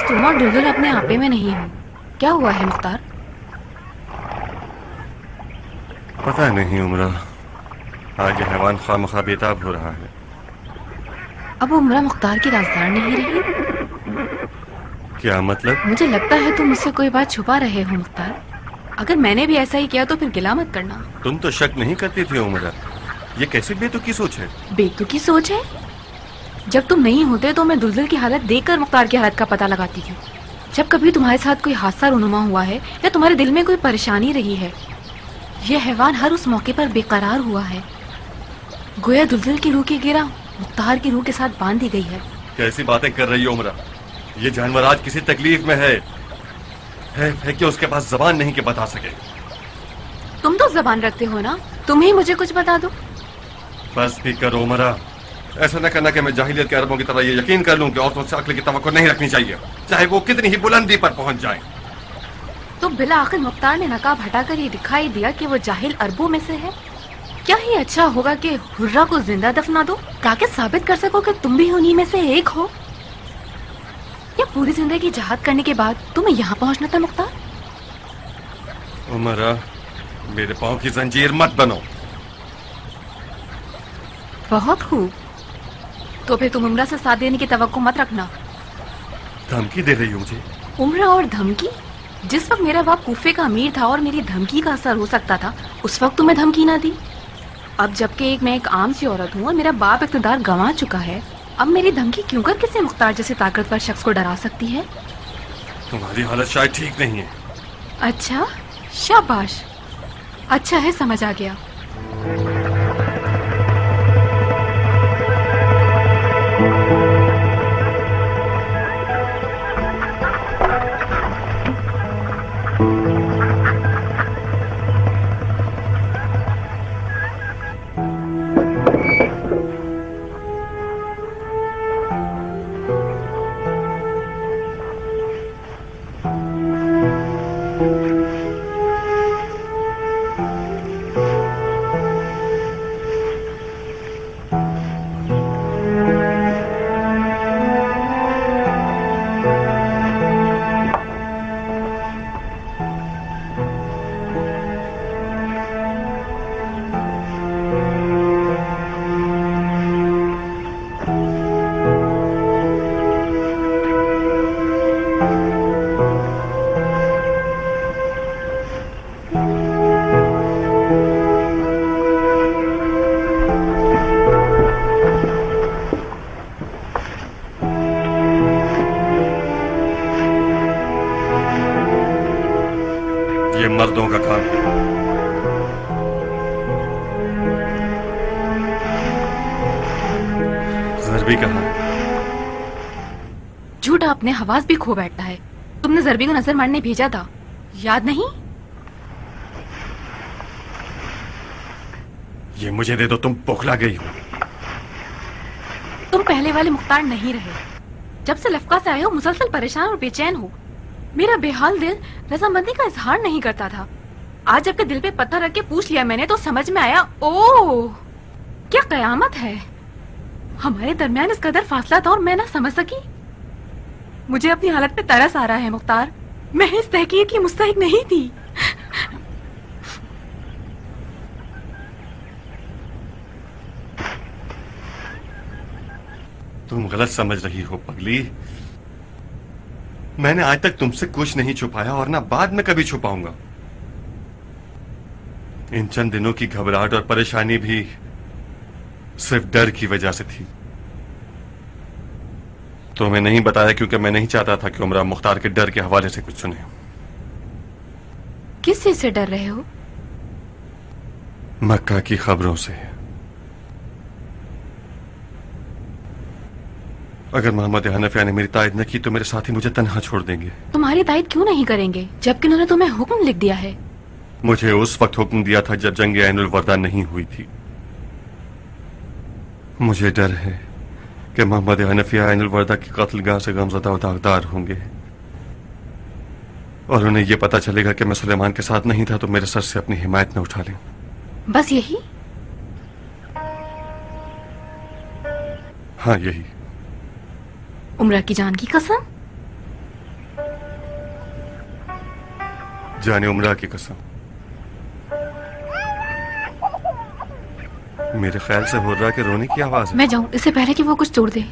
तुम और दुलदुल अपने आपे में नहीं हो। क्या हुआ है मुख्तार? पता नहीं उमरा, आज ये हैवान खामखा बेताब हो रहा है। अब उमरा मुख्तार की राजदार नहीं रही। क्या मतलब? मुझे लगता है तुम मुझसे कोई बात छुपा रहे हो मुख्तार। अगर मैंने भी ऐसा ही किया तो फिर गिला मत करना। तुम तो शक नहीं करती थी उमरा, ये कैसी बेतुकी सोच है? बेतुकी सोच है? जब तुम नहीं होते तो मैं दुलदुल की हालत देखकर मुख्तार की हालत का पता लगाती थी। जब कभी तुम्हारे साथ कोई हादसा रूनुमा हुआ है या तुम्हारे दिल में कोई परेशानी रही है, यह हैवान हर उस मौके पर बेकरार हुआ है। गोया दुलदुल की रूह की गिरा मुख्तार की रूह के साथ बांध दी गई है। कैसी बातें कर रही हो उमरा? ये जानवर आज किसी तकलीफ में है कि उसके पास जबान नहीं के बता सके। तुम तो जबान रखते हो ना, तुम ही मुझे कुछ बता दो। बस भी करो उमरा, ऐसा न करना कि मैं जाहिलियत के अरबों की तरह ये यकीन कर लूं कि औरतों से अक्ल की तवक्को नहीं रखनी चाहिए, चाहे वो कितनी ही बुलंदी पर पहुंच जाए। तो बिला आखिर मुख्तार ने नकाब हटाकर ये दिखाई दिया कि वो जाहिल अरबों में से है। क्या ही अच्छा होगा कि हुर्रा को जिंदा दफना दो ताकि साबित कर सको कि तुम भी उन्हीं में से एक हो। या पूरी जिंदगी जहाद करने के बाद तुम्हें यहाँ पहुँचना था मुख्तार? उमरा, मेरे पाँव की जंजीर मत बनो। बहुत खूब, तो फिर तुम उमरा से साथ देने की तवक्को मत रखना। धमकी दे रही हो मुझे? उमरा और धमकी? जिस वक्त मेरा बाप कूफे का अमीर था और मेरी धमकी का असर हो सकता था, उस वक्त तुम्हें धमकी ना दी। अब जबकि मैं एक आम सी औरत हूँ और मेरा बाप इक़्तिदार गंवा चुका है, अब मेरी धमकी क्यों कर किसी मुख्तार जैसे ताकतवर शख्स को डरा सकती है? तुम्हारी हालत शायद ठीक नहीं है। अच्छा, शाबाश, अच्छा है, समझ आ गया। ये मर्दों का काम है। ज़रबी कहाँ है? झूठा अपने हवास भी खो बैठता है। तुमने ज़रबी को नजर मारने भेजा था, याद नहीं? ये मुझे दे दो, तुम बौखला गई हो। तुम पहले वाले मुख्तार नहीं रहे। जब से लफका से आए हो मुसलसल परेशान और बेचैन हो। मेरा बेहाल दिल रजामंदी का इजहार नहीं करता था। आज जबकि दिल पे पत्थर रख के पूछ लिया मैंने तो समझ में आया, ओह क्या कयामत है। हमारे दरमियान इस कदर फासला था और मैं ना समझ सकी। मुझे अपनी हालत पे तरस आ रहा है मुख्तार। मैं इस तहकीर की मुस्तहिक नहीं थी। तुम गलत समझ रही हो पगली। मैंने आज तक तुमसे कुछ नहीं छुपाया और ना बाद में कभी छुपाऊंगा। इन चंद दिनों की घबराहट और परेशानी भी सिर्फ डर की वजह से थी। तो मैं नहीं बताया क्योंकि मैं नहीं चाहता था कि उमरा मुख्तार के डर के हवाले से कुछ सुने। किस चीज से डर रहे हो? मक्का की खबरों से। अगर मोहम्मद हनफिया ने मेरी तायद न की तो मेरे साथी मुझे तन्हा छोड़ देंगे। तुम्हारी तायद क्यों नहीं करेंगे जबकि उन्होंने तुम्हें हुक्म लिख दिया है? मुझे उस वक्त हुक्म दिया था जब जंग ऐनुल वर्दा नहीं हुई थी। मुझे डर है कि मोहम्मद हनफिया ऐनुल वर्दा की कत्लगाह से गमज़दा और दागदार होंगे और उन्हें यह पता चलेगा कि मैं सुलेमान के साथ नहीं था तो मेरे सर से अपनी हिमायत न उठा लें। बस यही? हाँ, यही। उमरा की जान की कसम? जाने उमरा की कसम, मेरे ख्याल से हुर्रा के रोने की आवाज है। मैं जाऊं इससे पहले कि वो कुछ तोड़ दे।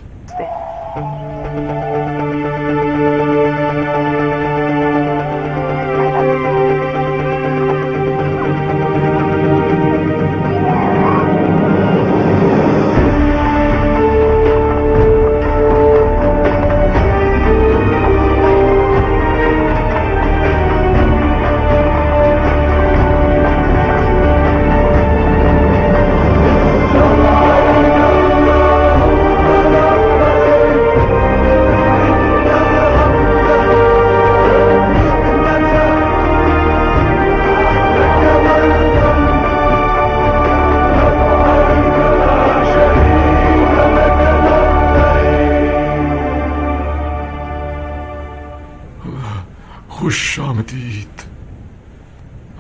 खुश आमदीद,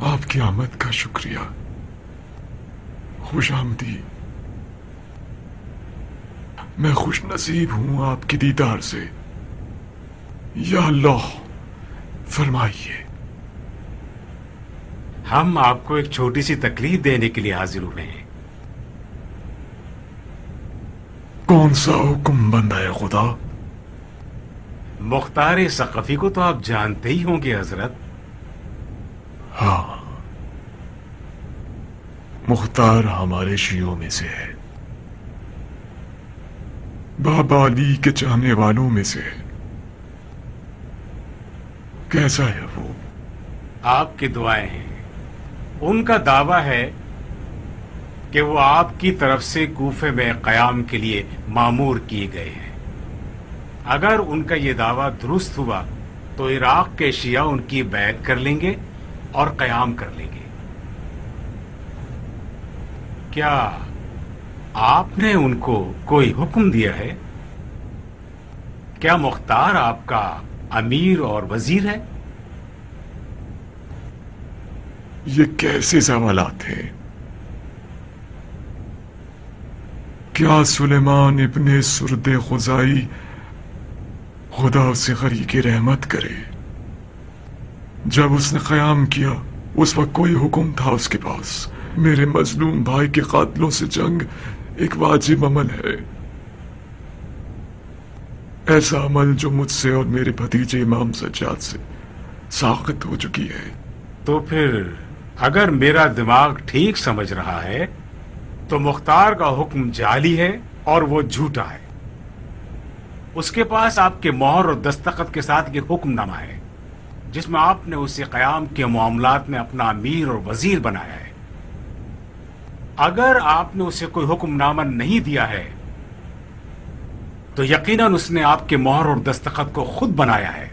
आपकी आमद का शुक्रिया। खुश आमदीद, मैं खुश नसीब हूं आपकी दीदार से। या अल्लाह फरमाइए। हम आपको एक छोटी सी तकलीफ देने के लिए हाजिर हुए हैं। कौन सा हुक्म बंदा है खुदा? मुख्तार सकफी को तो आप जानते ही होंगे हजरत। हाँ, मुख्तार हमारे शियों में से है, बाबा अली के चाहने वालों में से है। कैसा है वो? आपकी दुआएं हैं। उनका दावा है कि वो आपकी तरफ से कूफे में कयाम के लिए मामूर किए गए हैं। अगर उनका ये दावा दुरुस्त हुआ तो इराक के शिया उनकी बैत कर लेंगे और कयाम कर लेंगे। क्या आपने उनको कोई हुक्म दिया है? क्या मुख्तार आपका अमीर और वजीर है? ये कैसे सवालात हैं? क्या सुलेमान इब्ने सुरदे खुजाई खुदा उसे गरीक़े रहमत करे, जब उसने क़याम किया उस वक्त कोई हुक्म था उसके पास? मेरे मजलूम भाई के कातलों से जंग एक वाजिब अमल है, ऐसा अमल जो मुझसे और मेरे भतीजे इमाम सज्जाद से साक़ित हो चुकी है। तो फिर अगर मेरा दिमाग ठीक समझ रहा है तो मुख्तार का हुक्म जाली है और वो झूठा है। उसके पास आपके मोहर और दस्तखत के साथ ये हुक्मनामा है जिसमें आपने उसे क़याम के मामलात में अपना अमीर और वजीर बनाया है। अगर आपने उसे कोई हुक्मनामा नहीं दिया है तो यकीनन उसने आपके मोहर और दस्तखत को खुद बनाया है।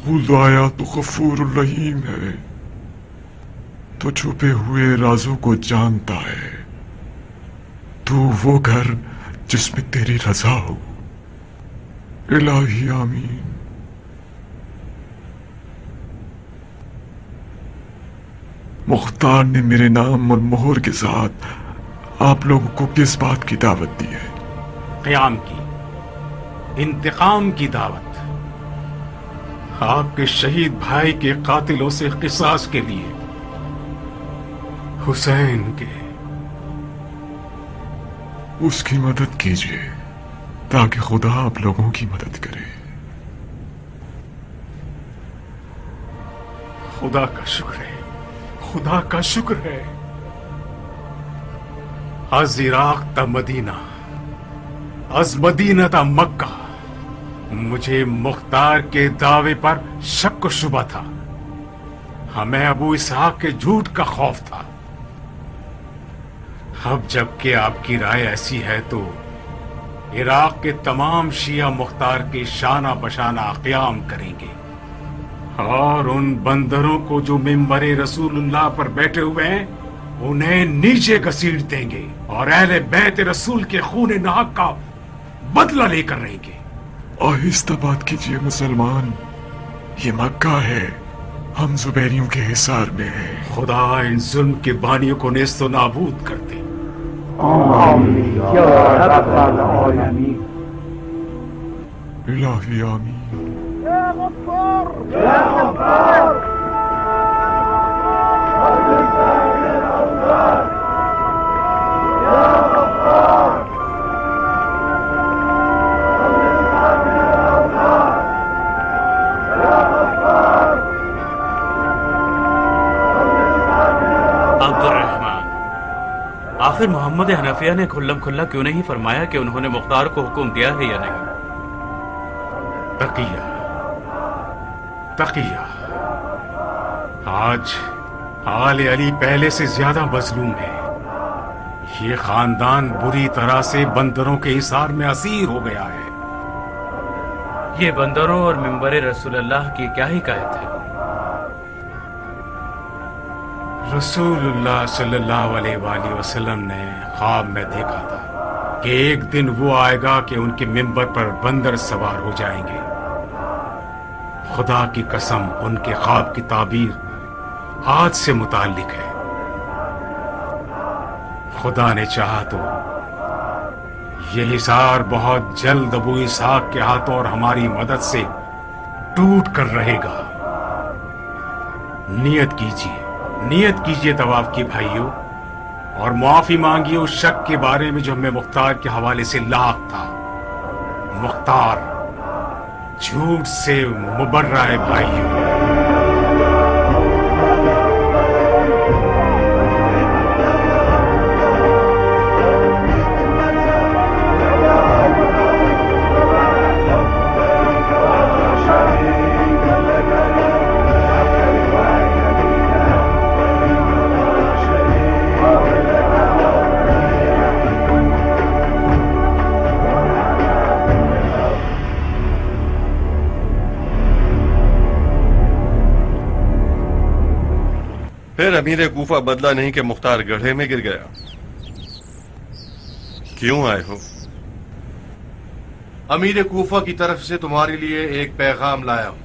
खुदाया तो गफूर रहीम है, तो छुपे हुए राजों को जानता है। तू वो घर जिसमें तेरी रजा हो। इलाही आमीन। मुख्तार ने मेरे नाम और मोहर के साथ आप लोगों को किस बात की दावत दी है? क़याम की, इंतकाम की दावत। आपके शहीद भाई के कातिलों से क़िसास के लिए, हुसैन के। उसकी मदद कीजिए ताकि खुदा आप लोगों की मदद करे। खुदा का शुक्र है, खुदा का शुक्र है। अज इराक ता मदीना, अज मदीना ता मक्का। मुझे मुख्तार के दावे पर शक शुबा था। हमें अबू इसहाक के झूठ का खौफ था। अब जबकि आपकी राय ऐसी है तो इराक के तमाम शिया मुख्तार के शाना बशाना क़याम करेंगे और उन बंदरों को जो मिंबरे रसूलुल्लाह पर बैठे हुए हैं उन्हें नीचे घसीट देंगे और अहले बैत रसूल के खून नाहक का बदला लेकर रहेंगे। आहिस्ता बात कीजिए मुसलमान, ये मक्का है, हम जुबैरियों के हिसार में हैं। खुदा इन जुल्म के बानियों को नेस्तो नाबूद कर दे। الہی آمین. آخر محمد حنفیہ نے کھلم کھلا کیوں نہیں فرمایا کہ انہوں نے مختار کو حکم دیا ہے یا نہیں؟ تقیہ آج آل علی پہلے سے زیادہ مظلوم ہے. یہ خاندان بری طرح سے بندروں کے حصار میں اسیر ہو گیا ہے. یہ بندروں اور منبر رسول اللہ کی کیا حکایت ہے؟ رسول اللہ صلی اللہ علیہ وآلہ وسلم نے خواب میں دیکھا تھا کہ ایک دن وہ آئے گا کہ ان کے منبر پر بندر سوار ہو جائیں گے. خدا کی قسم ان کے خواب کی تعبیر آج سے متعلق ہے. خدا نے چاہا تو یہ حصار بہت جلد ابو اسحاق کے ہاتھوں اور ہماری مدد سے ٹوٹ کر رہے گا. نیت کیجئے طواف کی بھائیوں، اور معافی مانگیے اس شک کے بارے میں جو ہمیں مختار کے حوالے سے لاحق تھا. مختار جھوٹ سے مبرہ ہے بھائیوں. پھر امیر کوفہ بدلا نہیں کہ مختار گڑھے میں گر گیا. کیوں آئے ہو؟ امیر کوفہ کی طرف سے تمہارے لیے ایک پیغام لایا ہوں.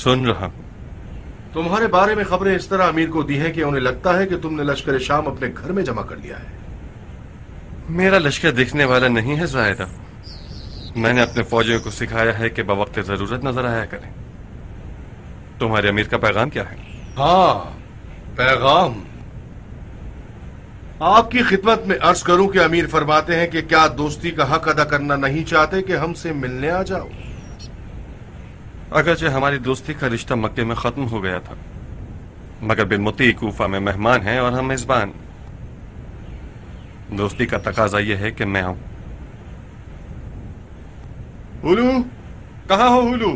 سن رہا ہوں. تمہارے بارے میں خبریں اس طرح امیر کو دی ہیں کہ انہیں لگتا ہے کہ تم نے لشکر شام اپنے گھر میں جمع کر لیا ہے. میرا لشکر دیکھنے والا نہیں ہے زائدہ. میں نے اپنے فوجیوں کو سکھایا ہے کہ بوقت ضرورت نظر آیا کریں. تمہارے امیر کا پیغام کیا ہے؟ ہاں، پیغام آپ کی خدمت میں عرض کروں کہ امیر فرماتے ہیں کہ کیا دوستی کا حق ادا کرنا نہیں چاہتے کہ ہم سے ملنے آ جاؤ. اگرچہ ہماری دوستی کا رشتہ مکے میں ختم ہو گیا تھا، مگر بالمطیع کوفہ میں مہمان ہیں اور ہم میزبان. دوستی کا تقاضا یہ ہے کہ میں آؤں. ہولو، کہاں ہو ہولو؟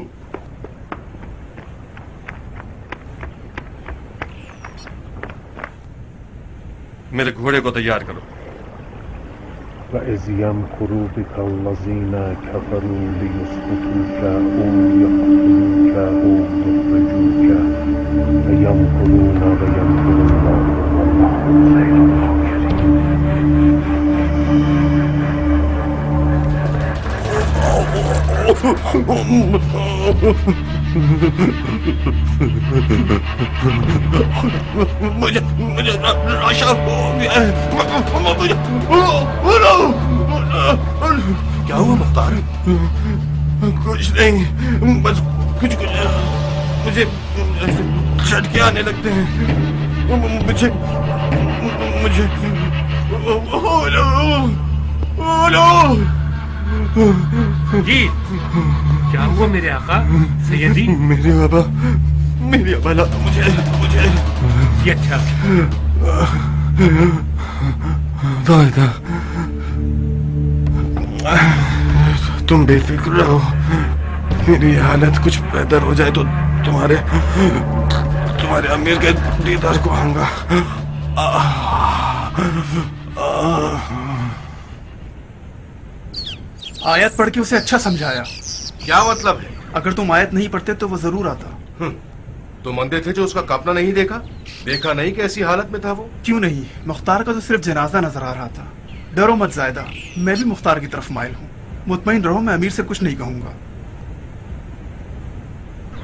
میرے گھوڑے کو تیار کرو. وَإِذْ يَمْكُرُ بِكَ الَّذِينَ كَفَرُوا لِيُثْبِتُوكَ أَوْ يَقْتُلُوكَ أَوْ يُخْرِجُوكَ فَيَمْكُرُونَ وَيَمْكُرُ اللَّهُ مجھے راشا ہو گیا ہے. کیا ہوا مختار؟ کچھ نہیں، بس کچھ مجھے جھٹکے آنے لگتے ہیں. مجھے جی کیا ہوا میرے آقا سیدی؟ میری ابا لا مجھے یہ اچھا زائدہ، تم بے فکر رہو. میری حالت کچھ بہتر ہو جائے تو تمہارے امیر کے دیدار کو آؤں گا. آیت پڑھ کے اسے اچھا سمجھایا. کیا مطلب ہے؟ اگر تم آیت نہیں پڑھتے تو وہ ضرور آتا. تم اندھے تھے جو اس کا کاپنا نہیں دیکھا نہیں کیسی حالت میں تھا وہ؟ کیوں نہیں، مختار کا تو صرف جنازہ نظر آ رہا تھا. ڈرو مت زائدہ، میں بھی مختار کی طرف مائل ہوں. مطمئن رہو، میں امیر سے کچھ نہیں کہوں گا.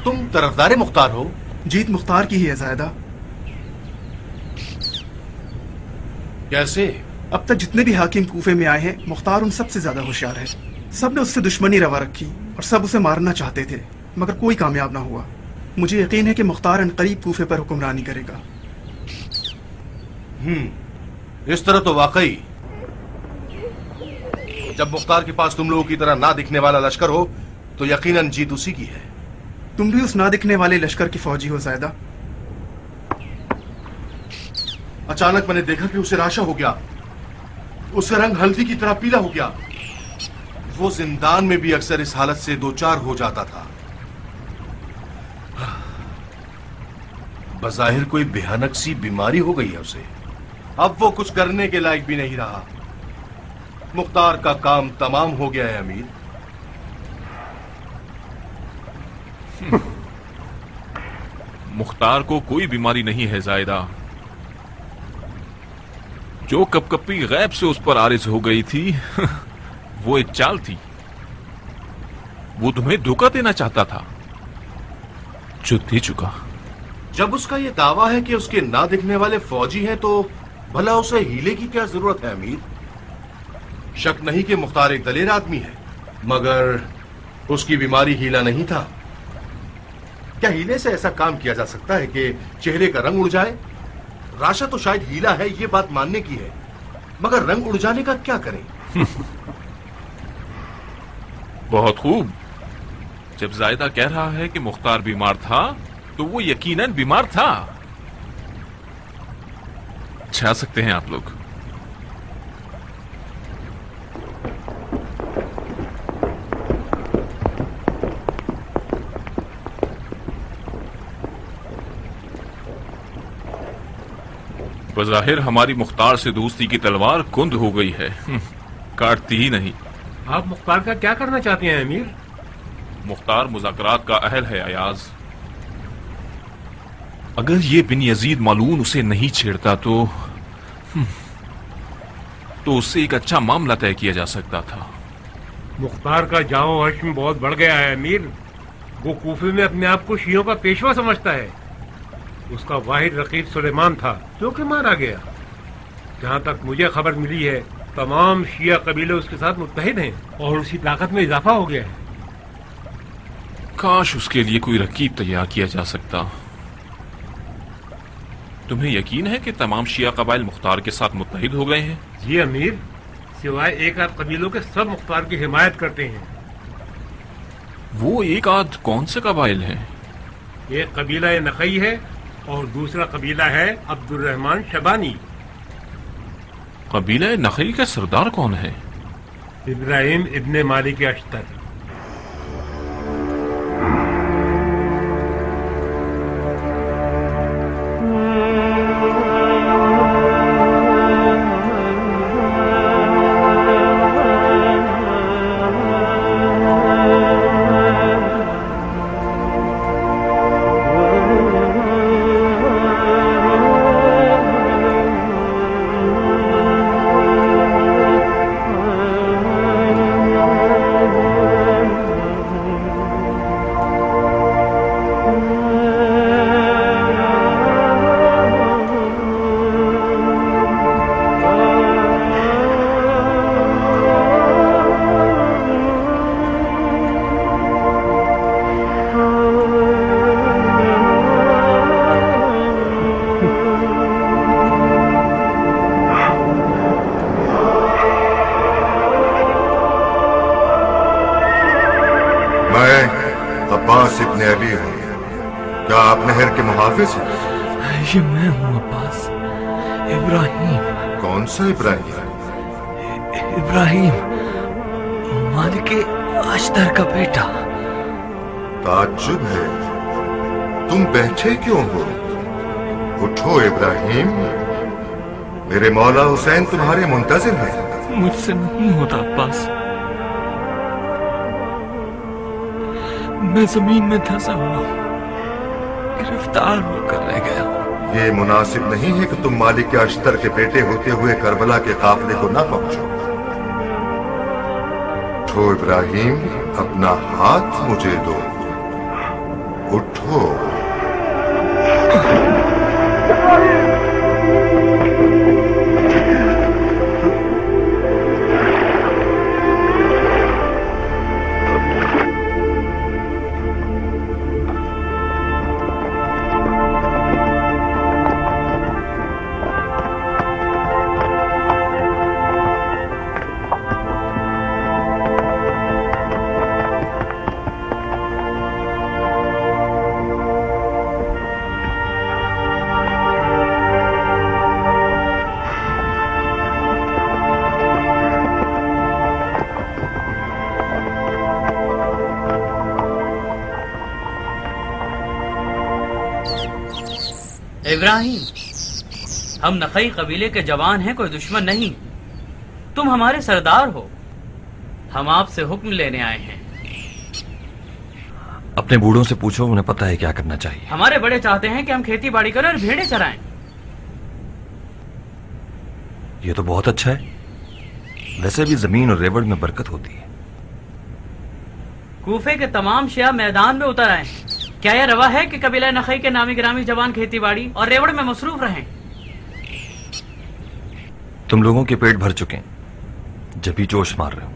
تم طرفدار مختار ہو؟ جیت مختار کی ہی ہے زائدہ. کیسے؟ اب تک جتنے بھی حاکم کوفے میں آئے ہیں مختار ان سب سے زیادہ ہوشیار ہے. سب نے اس سے دشمنی روا رکھی اور سب اسے مارنا چاہتے تھے مگر کوئی کامیاب نہ ہوا. مجھے یقین ہے کہ مختار عنقریب کوفے پر حکمرانی کرے گا. اس طرح تو واقعی جب مختار کے پاس تم لوگوں کی طرح نہ دکھنے والا لشکر ہو تو یقیناً جیت اسی کی ہے. تم بھی اس نہ دکھنے والے لشکر کی فوجی ہو زائدہ. اچانک میں نے دیکھا کہ اسے راشا ہو گیا. اس کا رنگ ہلدی کی طرح پیلا ہو گیا. وہ زندان میں بھی اکثر اس حالت سے دوچار ہو جاتا تھا. بظاہر کوئی بھیانک سی بیماری ہو گئی ہے اسے. اب وہ کچھ کرنے کے لائق بھی نہیں رہا. مختار کا کام تمام ہو گیا ہے امیر. مختار کو کوئی بیماری نہیں ہے زائدہ. جو کپ کپی غیب سے اس پر عارض ہو گئی تھی وہ ایک چال تھی. وہ تمہیں دھوکہ دینا چاہتا تھا جو دے چکا. جب اس کا یہ دعویٰ ہے کہ اس کے نہ دکھنے والے فوجی ہیں تو بھلا اسے ہیلے کی کیا ضرورت ہے امیر؟ شک نہیں کہ مختار ایک دلیر آدمی ہے مگر اس کی بیماری ہیلا نہیں تھا. کیا ہیلے سے ایسا کام کیا جا سکتا ہے کہ چہرے کا رنگ اڑ جائے؟ راشا تو شاید ہیلا ہے یہ بات ماننے کی ہے مگر رنگ اڑ جانے کا کیا کریں؟ بہت خوب. جب زائدہ کہہ رہا ہے کہ مختار بیمار تھا تو وہ یقیناً بیمار تھا. چھا سکتے ہیں آپ لوگ. بظاہر ہماری مختار سے دوستی کی تلوار کند ہو گئی ہے. کاٹتی ہی نہیں. آپ مختار کا کیا کرنا چاہتے ہیں امیر؟ مختار مذاکرات کا اہل ہے ایاز. اگر یہ بن یزید ملعون اسے نہیں چھیڑتا تو اس سے ایک اچھا معاملہ طے کیا جا سکتا تھا. مختار کا جاؤ حشم بہت بڑھ گیا ہے امیر. وہ کوفے میں اپنے آپ کو شیعوں کا پیشوا سمجھتا ہے. اس کا واحد رقیب سلیمان تھا جو کہ مارا گیا. جہاں تک مجھے خبر ملی ہے تمام شیعہ قبیلے اس کے ساتھ متحد ہیں اور اس کی طاقت میں اضافہ ہو گیا ہے. کاش اس کے لیے کوئی رکیب تیار کیا جا سکتا. تمہیں یقین ہے کہ تمام شیعہ قبائل مختار کے ساتھ متحد ہو گئے ہیں؟ جی امیر، سوائے ایک آدھ قبیلوں کے سب مختار کی حمایت کرتے ہیں. وہ ایک آدھ کون سے قبائل ہیں؟ ایک قبیلہ نقی ہے اور دوسرا قبیلہ ہے عبد الرحمن شبانی. قبیلہ نقی کا سردار کون ہے؟ ابراہیم ابن مالک اشتر. عباس ابن علی ہوں. کیا آپ نہر کے محافظ ہیں؟ یہ میں ہوں عباس. ابراہیم. کون سا ابراہیم؟ ابراہیم مالک اشتر کا بیٹا. تعجب ہے، تم بیٹھے کیوں ہو؟ اٹھو ابراہیم، میرے مولا حسین تمہارے منتظر ہیں. مجھ سے نہیں ہوتا عباس، میں زمین میں دھنسا ہوا، گرفتار ہو کر رہ گیا. یہ مناسب نہیں ہے کہ تم مالک اشتر کے بیٹے ہوتے ہوئے کربلا کے قافلے کو نہ پہنچو. اٹھو ابراہیم، اپنا ہاتھ مجھے دو. اٹھو. ابراہیم، ہم نقی قبیلے کے جوان ہیں، کوئی دشمن نہیں. تم ہمارے سردار ہو، ہم آپ سے حکم لینے آئے ہیں. اپنے بوڑھوں سے پوچھو، انہیں پتہ ہے کیا کرنا چاہیے. ہمارے بڑے چاہتے ہیں کہ ہم کھیتی باڑی کریں اور بھیڑیں چرائیں. یہ تو بہت اچھا ہے. ویسے بھی زمین اور ریوڑ میں برکت ہوتی ہے. کوفے کے تمام شیعہ میدان میں اتر آئے. کیا یہ روا ہے کہ قبیلہ نخی کے نامی گرامی جوان کھیتی باڑی اور ریوڑ میں مصروف رہیں؟ تم لوگوں کے پیٹ بھر چکے ہیں، جب بھی جوش مار رہے ہو.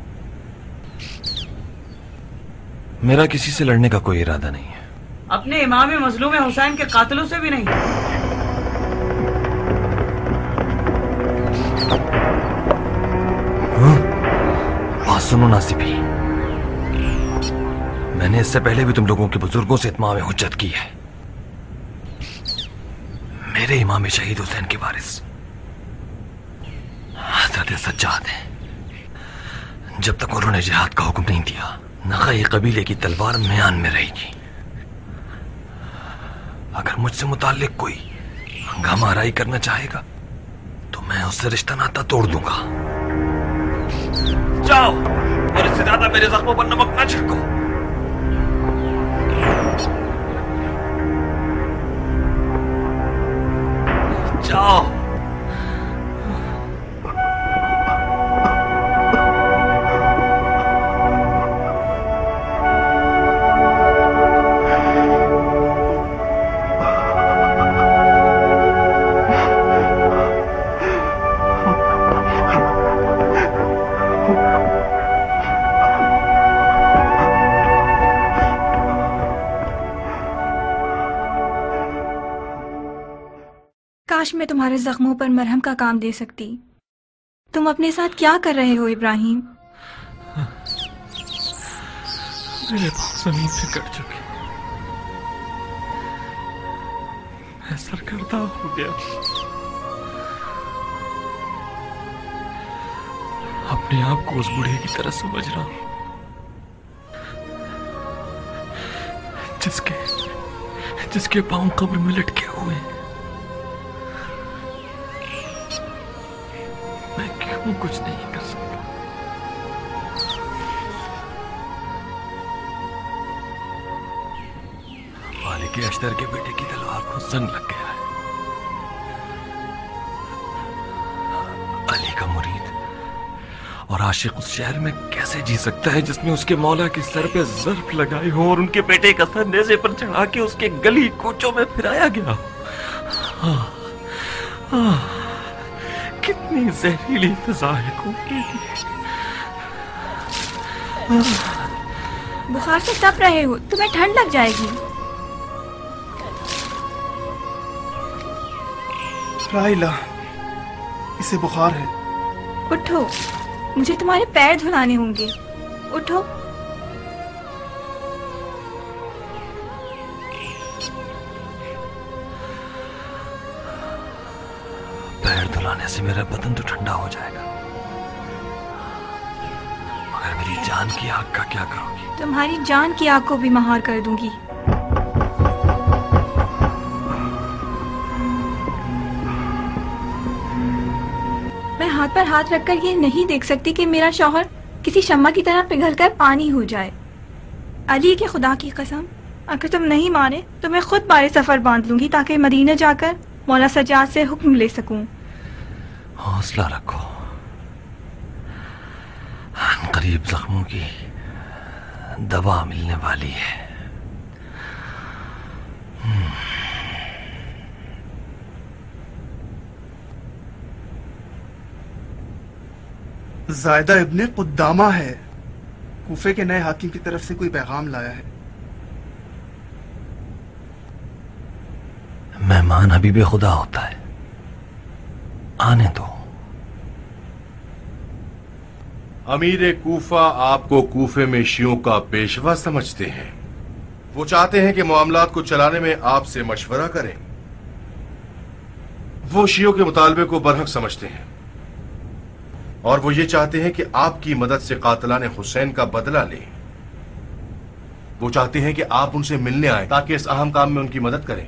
میرا کسی سے لڑنے کا کوئی ارادہ نہیں ہے. اپنے امام مظلوم حسین کے قاتلوں سے بھی نہیں. بات سنو ناصبی، میں نے اس سے پہلے بھی تم لوگوں کے بزرگوں سے اتمام حجت کی ہے. میرے امام شہید حسین کے وارث حضرت سجاد ہیں. جب تک انہوں نے جہاد کا حکم نہیں دیا، نخی قبیلے کی تلوار میان میں رہے گی. اگر مجھ سے متعلق کوئی ہنگامہ آرائی کرنا چاہے گا تو میں اس سے رشتہ ناتا توڑ دوں گا. جاؤ، اور اس سے زیادہ میرے زخموں پر نمک نہ چھڑکو. جاؤ. کاش میں تمہارے زخموں پر مرہم کا کام دے سکتی. تم اپنے ساتھ کیا کر رہے ہو ابراہیم؟ میرے پاؤں زمین سے کٹ چکے، میں سرگردہ ہو گیا. اپنے آپ کو اس بوڑھے کی طرح سمجھ رہا ہوں جس کے پاؤں قبر میں لٹکے ہوئے ہیں. میں کیوں کچھ نہیں کر سکتا؟ مالک اشتر کے بیٹے کی تلوار کو زنگ لگ گیا ہے. علی کا مرید اور عاشق اس شہر میں کیسے جی سکتا ہے جس میں اس کے مولا کے سر پہ ظرف لگائے ہو اور ان کے بیٹے کا سر نیزے پر چڑھا کے اس کے گلی کوچوں میں پھرایا گیا. کتنی زہریلی فضا ہے کوفے کی. بخار سے تپ رہے ہو، تمہیں ٹھنڈ لگ جائے گی. رائلہ، اسے بخار ہے. اٹھو، مجھے تمہارے پیر دھلانے ہوں گے. اٹھو. پیر دھلانے سے میرا بدن تو ٹھنڈا ہو جائے گا، مگر میری جان کی آگ کا کیا کرو گی؟ تمہاری جان کی آگ کو بھی مہار کر دوں گی. میں ہاتھ پر ہاتھ رکھ کر یہ نہیں دیکھ سکتی کہ میرا شوہر کسی شمع کی طرح پگھل کر پانی ہو جائے. علی کے خدا کی قسم، اگر تم نہیں مانے تو میں خود بارے سفر باندھ لوں گی تاکہ مدینہ جا کر مولا سجاد سے حکم لے سکوں. حوصلہ رکھو، قریب زخموں کی دوا ملنے والی ہے. زائدہ ابن قدامہ ہے، کوفے کے نئے حاکم کی طرف سے کوئی پیغام لایا ہے. مہمان حبیب خدا ہوتا ہے، آنے دو. امیر کوفہ آپ کو کوفے میں شیعوں کا پیشوا سمجھتے ہیں. وہ چاہتے ہیں کہ معاملات کو چلانے میں آپ سے مشورہ کریں. وہ شیعوں کے مطالبے کو برحق سمجھتے ہیں اور وہ یہ چاہتے ہیں کہ آپ کی مدد سے قاتلان حسین کا بدلہ لیں. وہ چاہتے ہیں کہ آپ ان سے ملنے آئیں تاکہ اس اہم کام میں ان کی مدد کریں.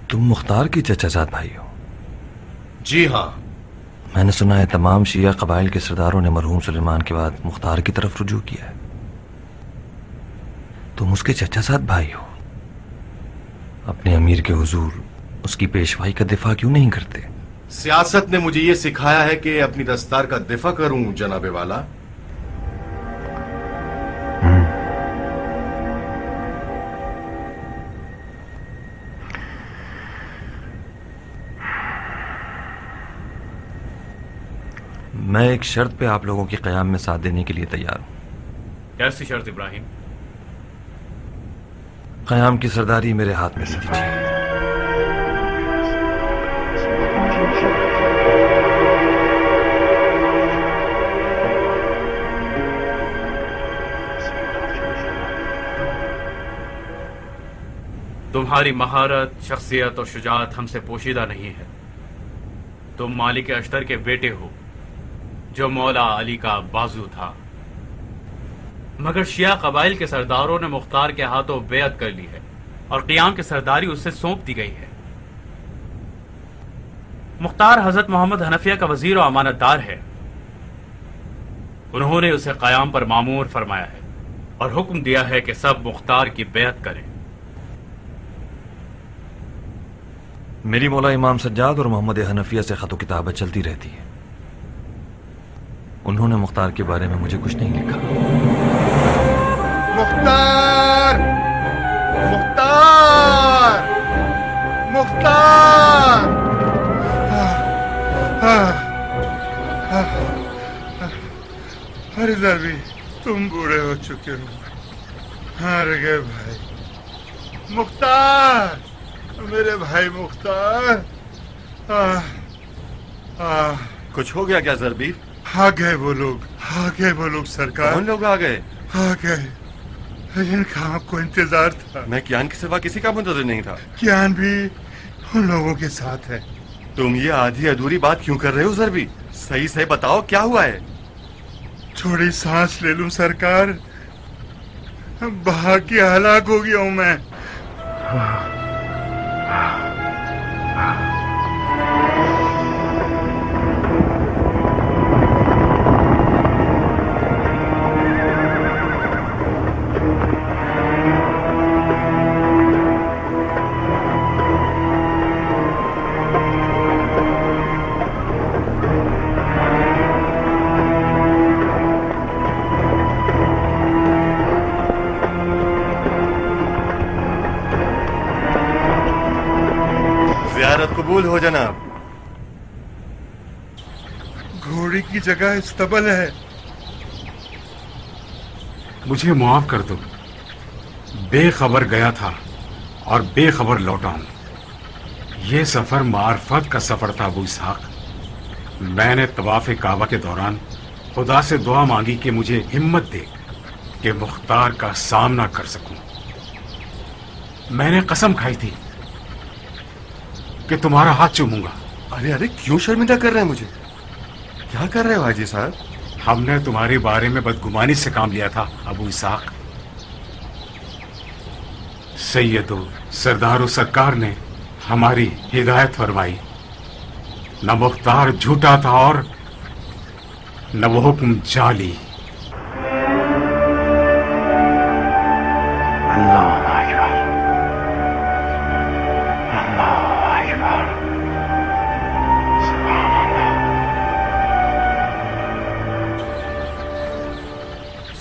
تم مختار کی چچا زاد بھائی ہو؟ جی ہاں. میں نے سنا ہے تمام شیعہ قبائل کے سرداروں نے مرحوم سلیمان کے بعد مختار کی طرف رجوع کیا ہے. تم اس کے چچا زاد بھائی ہو، اپنے امیر کے حضور اس کی پیشوائی کا دفاع کیوں نہیں کرتے؟ سیاست نے مجھے یہ سکھایا ہے کہ اپنی دستار کا دفاع کروں جناب والا. میں ایک شرط پہ آپ لوگوں کے قیام میں ساتھ دینے کے لیے تیار ہوں. کیسی شرط ابراہیم؟ قیام کی سرداری میرے ہاتھ میں دے دیجیے. تمہاری مہارت، شخصیت اور شجاعت ہم سے پوشیدہ نہیں ہے. تم مالک اشتر کے بیٹے ہو جو مولا علی کا بازو تھا، مگر شیعہ قبائل کے سرداروں نے مختار کے ہاتھوں بیعت کر لی ہے اور قیام کی سرداری اس سے سونپ دی گئی ہے. مختار حضرت محمد حنفیہ کا وزیر و امانت دار ہے. انہوں نے اسے قیام پر مامور فرمایا ہے اور حکم دیا ہے کہ سب مختار کی بیعت کریں. میری مولا امام سجاد اور محمد حنفیہ سے خط و کتابت چلتی رہتی ہے. انہوں نے مختار کے بارے میں مجھے کچھ نہیں لکھا. مختار مختار مختار ارے ذربی تم بوڑھے ہو چکے ہو. ہار گئے بھائی. مختار میرے بھائی مختار. کچھ ہو گیا کیا ذربی؟ آ گئے وہ لوگ سرکار. کون لوگ آ گئے؟ آ گئے، لیکن کا آپ کو انتظار تھا. میں کیان کے سوا کسی کا منتظر نہیں تھا. کیان بھی ان لوگوں کے ساتھ ہے. تم یہ آدھی ادھوری بات کیوں کر رہے ہو ذربی؟ صحیح سے بتاؤ کیا ہوا ہے. تھوڑی سانس لے لوں سرکار، بہا کے ہلاک ہو گیا ہوں میں. قبول ہو جناب. گھوڑی کی جگہ استبل ہے. مجھے معاف کر دو، بے خبر گیا تھا اور بے خبر لوٹا ہوں. یہ سفر معرفت کا سفر تھا ابو اسحاق. میں نے طواف کعبہ کے دوران خدا سے دعا مانگی کہ مجھے ہمت دے کہ مختار کا سامنا کر سکوں. میں نے قسم کھائی تھی کہ تمہارا ہاتھ چوموں گا. ارے کیوں شرمندہ کر رہے ہیں مجھے؟ کیا کر رہے ہو حاجی صاحب؟ ہم نے تمہارے بارے میں بدگمانی سے کام لیا تھا ابو اسحاق. سید و سردار و سرکار نے ہماری ہدایت فرمائی. نہ مختار جھوٹا تھا اور نہ وہ حکم جعلی.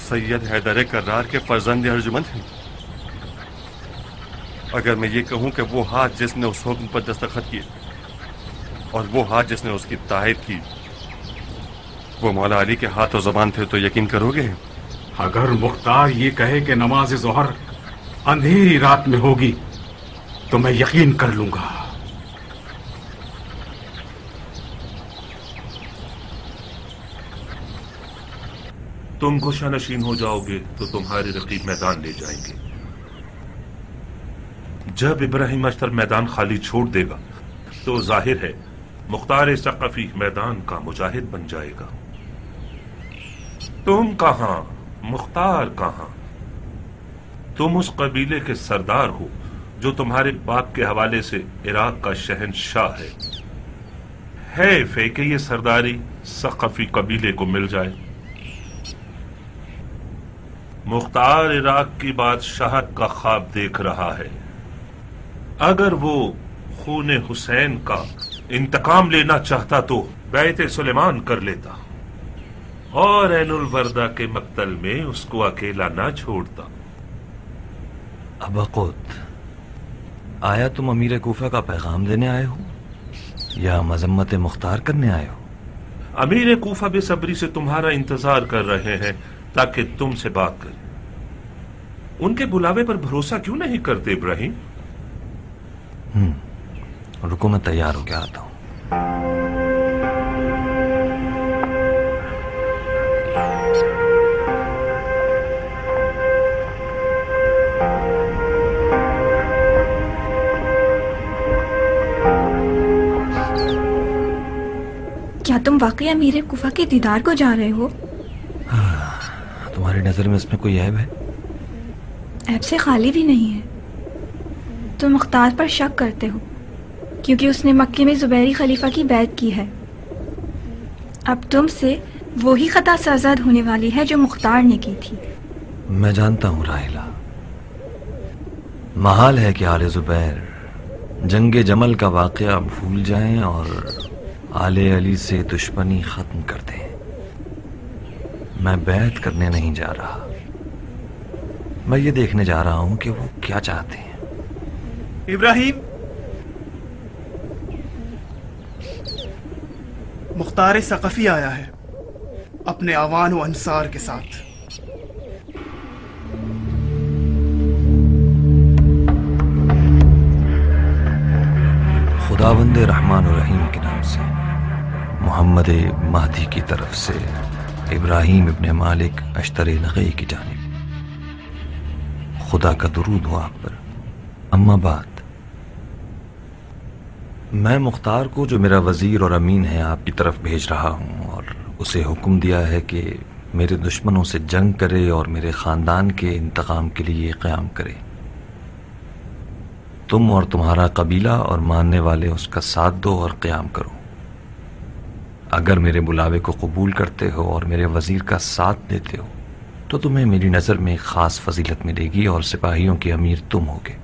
سید حیدر کرار کے فرزند ارجمند ہیں. اگر میں یہ کہوں کہ وہ ہاتھ جس نے اس حکم پر دستخط کیے اور وہ ہاتھ جس نے اس کی تائید کی وہ مولا علی کے ہاتھ و زبان تھے تو یقین کرو گے؟ اگر مختار یہ کہے کہ نماز ظہر اندھیری رات میں ہوگی تو میں یقین کر لوں گا. تم گوشہ نشین ہو جاؤ گے تو تمہارے رقیب میدان لے جائیں گے. جب ابراہیم اشتر میدان خالی چھوڑ دے گا تو ظاہر ہے مختار ثقفی میدان کا مجاہد بن جائے گا. تم کہاں، مختار کہاں؟ تم اس قبیلے کے سردار ہو जो तुम्हारे बाप के हवाले से इराक का शहंशाह है। हैफ है कि ये सरदारी सक़फ़ी कबीले को मिल जाए। मुख्तार इराक की बादशाहत का ख्वाब देख रहा है। अगर वो खून हुसैन का इंतकाम लेना चाहता तो बैत सुलेमान कर लेता और ऐनुल वर्दा के मक्तल में उसको अकेला ना छोड़ता। अबकुत, आया तुम अमीर कूफा का पैगाम देने आए हो या मजम्मत मुख्तार करने आए हो? अमीर कूफा बेसब्री से तुम्हारा इंतजार कर रहे हैं ताकि तुमसे बात करें। उनके बुलावे पर भरोसा क्यों नहीं करते इब्राहिम? रुको, मैं तैयार होकर आता हूं। क्या तुम वाकई अमीर कुफा के दीदार को जा रहे हो? तुम्हारी नजर में इसमें कोई ऐब है? ऐब से खाली भी नहीं है। तुम मुख्तार पर शक करते हो क्योंकि उसने मक्के में जुबैरी खलीफा की बैत की है। अब तुमसे वही खता सरजद होने वाली है जो मुख्तार ने की थी। मैं जानता हूं राहिला, महाल है कि आले जुबैर जंगे जमल का वाकया भूल जाएं और आले अली से दुश्मनी खत्म कर दें। मैं बैत करने नहीं जा रहा, मैं ये देखने जा रहा हूं कि वो क्या चाहते हैं। इब्राहिम, मुख्तार सक़फ़ी आया है अपने अवान व अंसार के साथ। खुदावंद रहमान और रहीम के नाम से, मोहम्मद महदी की तरफ से इब्राहिम इब्ने मालिक अश्तर नग़ई की जानिब खुदा का दुरूद हो आप पर। अम्मा बाद, मैं मुख्तार को जो मेरा वजीर और अमीन है आपकी तरफ भेज रहा हूँ और उसे हुक्म दिया है कि मेरे दुश्मनों से जंग करे और मेरे ख़ानदान के इंतकाम के लिए क़याम करे। तुम और तुम्हारा कबीला और मानने वाले उसका साथ दो और क़याम करो। अगर मेरे बुलावे को कबूल करते हो और मेरे वजीर का साथ देते हो तो तुम्हें मेरी नज़र में एक ख़ास फजीलत मिलेगी और सिपाहियों के अमीर तुम होगे,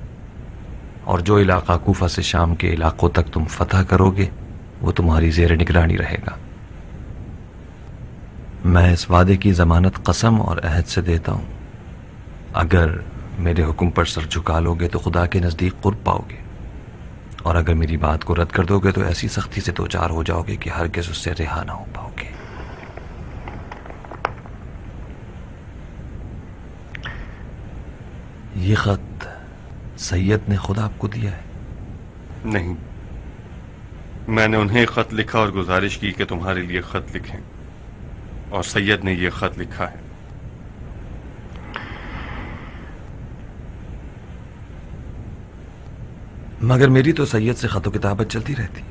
और जो इलाका कूफा से शाम के इलाकों तक तुम फतह करोगे वो तुम्हारी ज़ेर निगरानी रहेगा। मैं इस वादे की ज़मानत कसम और अहद से देता हूँ, अगर मेरे हुक्म पर सर झुका लोगे तो खुदा के नज़दीक कुर्ब पाओगे, और अगर मेरी बात को रद्द कर दोगे तो ऐसी सख्ती से दो चार हो जाओगे कि हरगिज़ उससे रिहा ना हो पाओगे। ये खत सैयद ने खुद आपको दिया है? नहीं, मैंने उन्हें खत लिखा और गुजारिश की कि तुम्हारे लिए खत लिखें, और सैयद ने ये खत लिखा है। मगर मेरी तो सैयद से खतो किताबत चलती रहती।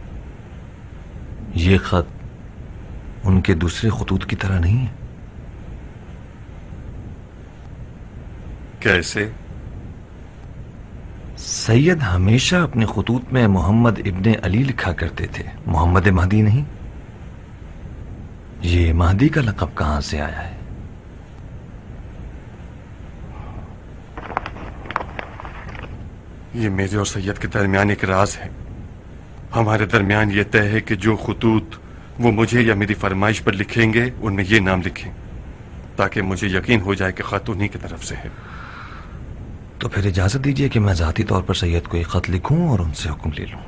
ये खत उनके दूसरे खतूत की तरह नहीं है। कैसे? सैयद हमेशा अपने खतूत में मोहम्मद इब्ने अली लिखा करते थे, मोहम्मद महदी नहीं। ये महदी का लक़ब कहां से आया है? ये मेरे और सैयद के दरमियान एक राज है। हमारे दरमियान ये तय है कि जो खतूत वो मुझे या मेरी फरमाइश पर लिखेंगे उनमें ये नाम लिखें, ताकि मुझे यकीन हो जाए कि खत उन्हीं की तरफ से है। तो फिर इजाजत दीजिए कि मैं जाती तौर पर सैयद को एक खत लिखूं और उनसे हुक्म ले लूं।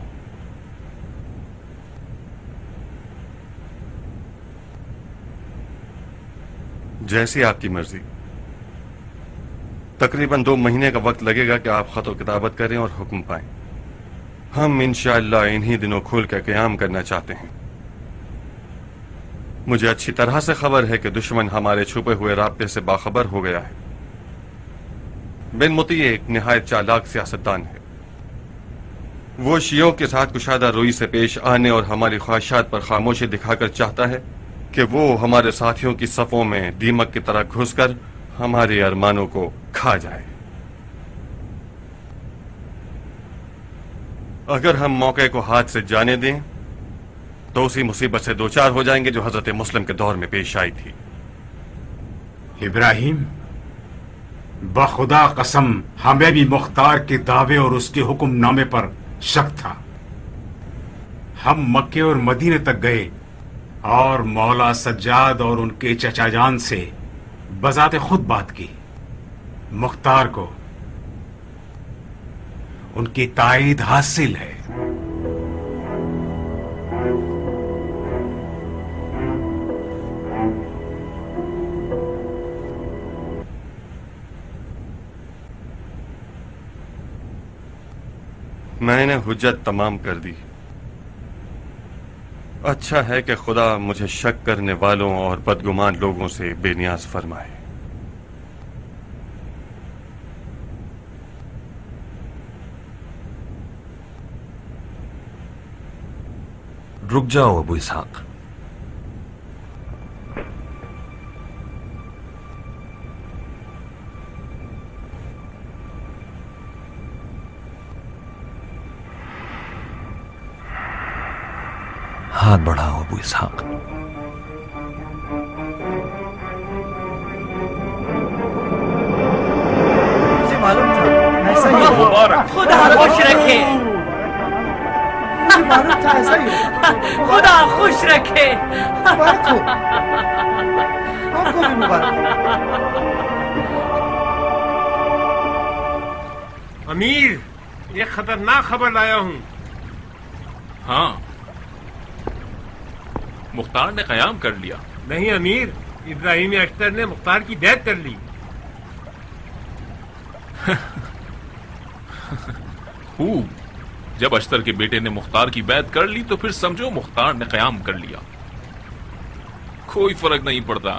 जैसी आपकी मर्जी। तकरीबन 2 महीने का वक्त लगेगा कि आप खत और किताबत करें और हुक्म पाएं। हम इंशाअल्लाह इन्हीं दिनों खुल कर क़याम करना चाहते हैं। मुझे अच्छी तरह से खबर है कि दुश्मन हमारे छुपे हुए राब्ते से बाखबर हो गया है। बिन मुती एक निहायत चालाक सियासतदान है। वो शियों के साथ कुशादा रोई से पेश आने और हमारी ख्वाहिशात पर खामोशी दिखाकर चाहता है कि वो हमारे साथियों की सफों में दीमक की तरह घुसकर हमारे अरमानों को खा जाए। अगर हम मौके को हाथ से जाने दें तो उसी मुसीबत से दो चार हो जाएंगे जो हजरत मुस्लिम के दौर में पेश आई थी। इब्राहिम, बखुदा कसम हमें भी मुख्तार के दावे और उसके हुक्मनामे पर शक था। हम मक्के और मदीने तक गए और मौला सज्जाद और उनके चचा जान से बजाते खुद बात की। मुख्तार को उनकी ताईद हासिल है। मैंने हुज्जत तमाम कर दी। अच्छा है कि खुदा मुझे शक करने वालों और बदगुमान लोगों से बेनियाज फरमाए। रुक जाओ अबू इसहाक। हाथ बढ़ाओ अबू इसहाक। मुझे मालूम था ऐसा ही मुबारक। खुदा खुश रखे। मुझे मालूम था ऐसा ही खुदा खुश रखे। मुबारक हो, आपको भी मुबारक। अमीर, एक खतरनाक खबर लाया हूँ। हाँ, मुख्तार ने कयाम कर लिया। नहीं अमीर, इब्राहिम अख्तर ने मुख्तार की बैत कर ली। खूब, जब अख्तर के बेटे ने मुख्तार की बैत कर ली तो फिर समझो मुख्तार ने कयाम कर लिया। कोई फर्क नहीं पड़ता।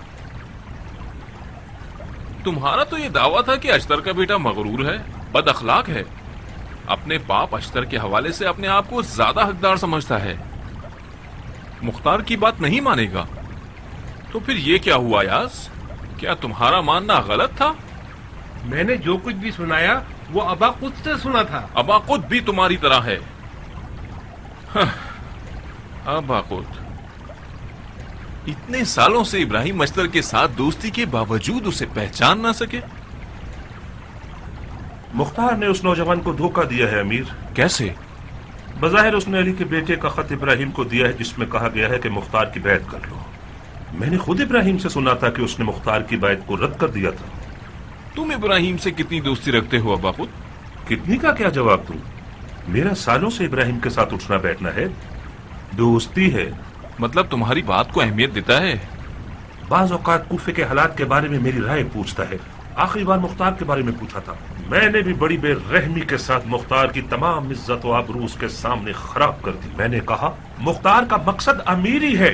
तुम्हारा तो ये दावा था कि अख्तर का बेटा मगरूर है, बद अखलाक है, अपने बाप अख्तर के हवाले से अपने आप को ज्यादा हकदार समझता है, मुख्तार की बात नहीं मानेगा। तो फिर ये क्या हुआ यास? क्या तुम्हारा मानना गलत था? मैंने जो कुछ भी सुनाया वो अबा खुद से सुना था। अबा खुद भी तुम्हारी तरह है। अबा खुद इतने सालों से इब्राहिम अख्तर के साथ दोस्ती के बावजूद उसे पहचान ना सके। मुख्तार ने उस नौजवान को धोखा दिया है अमीर। कैसे? बज़ाहिर उसने अली के बेटे का खत इब्राहिम को दिया है जिसमें कहा गया है कि मुख्तार की बैत कर लो। मैंने खुद इब्राहिम से सुना था कि उसने मुख्तार की बैत को रद्द कर दिया था। तुम इब्राहिम से कितनी दोस्ती रखते हो अबा खुद? कितनी का क्या जवाब दूं? मेरा सालों से इब्राहिम के साथ उठना बैठना है, दोस्ती है। मतलब तुम्हारी बात को अहमियत देता है? बाज औकात कूफे के हालात के बारे में मेरी राय पूछता है। आखिरी बार मुख्तार के बारे में पूछा था। मैंने भी बड़ी बेरहमी के साथ मुख्तार की तमाम इज्जत और आबरू उसके सामने खराब कर दी। मैंने कहा मुख्तार का मकसद अमीरी है,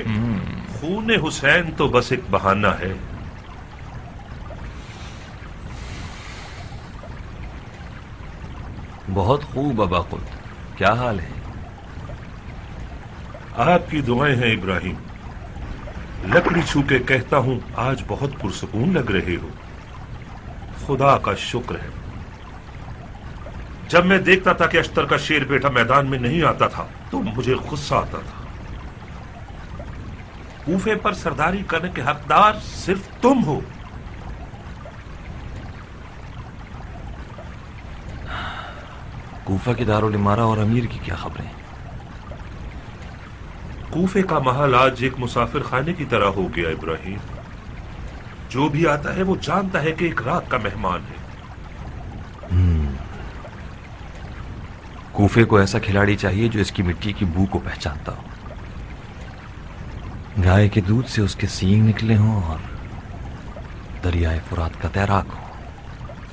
खून हुसैन तो बस एक बहाना है। बहुत खूब अबा खुद, क्या हाल है? आपकी दुआएं हैं इब्राहिम। लकड़ी छू के कहता हूं आज बहुत पुरसकून लग रहे हो। खुदा का शुक्र है। जब मैं देखता था कि अख्तर का शेर बेटा मैदान में नहीं आता था तो मुझे गुस्सा आता था। कूफे पर सरदारी करने के हकदार सिर्फ तुम हो। कूफा की दारुल इमारा और अमीर की क्या खबरें? कूफे का महल आज एक मुसाफिर खाने की तरह हो गया इब्राहिम। जो भी आता है वो जानता है कि एक रात का मेहमान है। कूफे को ऐसा खिलाड़ी चाहिए जो इसकी मिट्टी की बू को पहचानता हो, गाय के दूध से उसके सींग निकले हों और दरियाए फुरात का तैराक हो।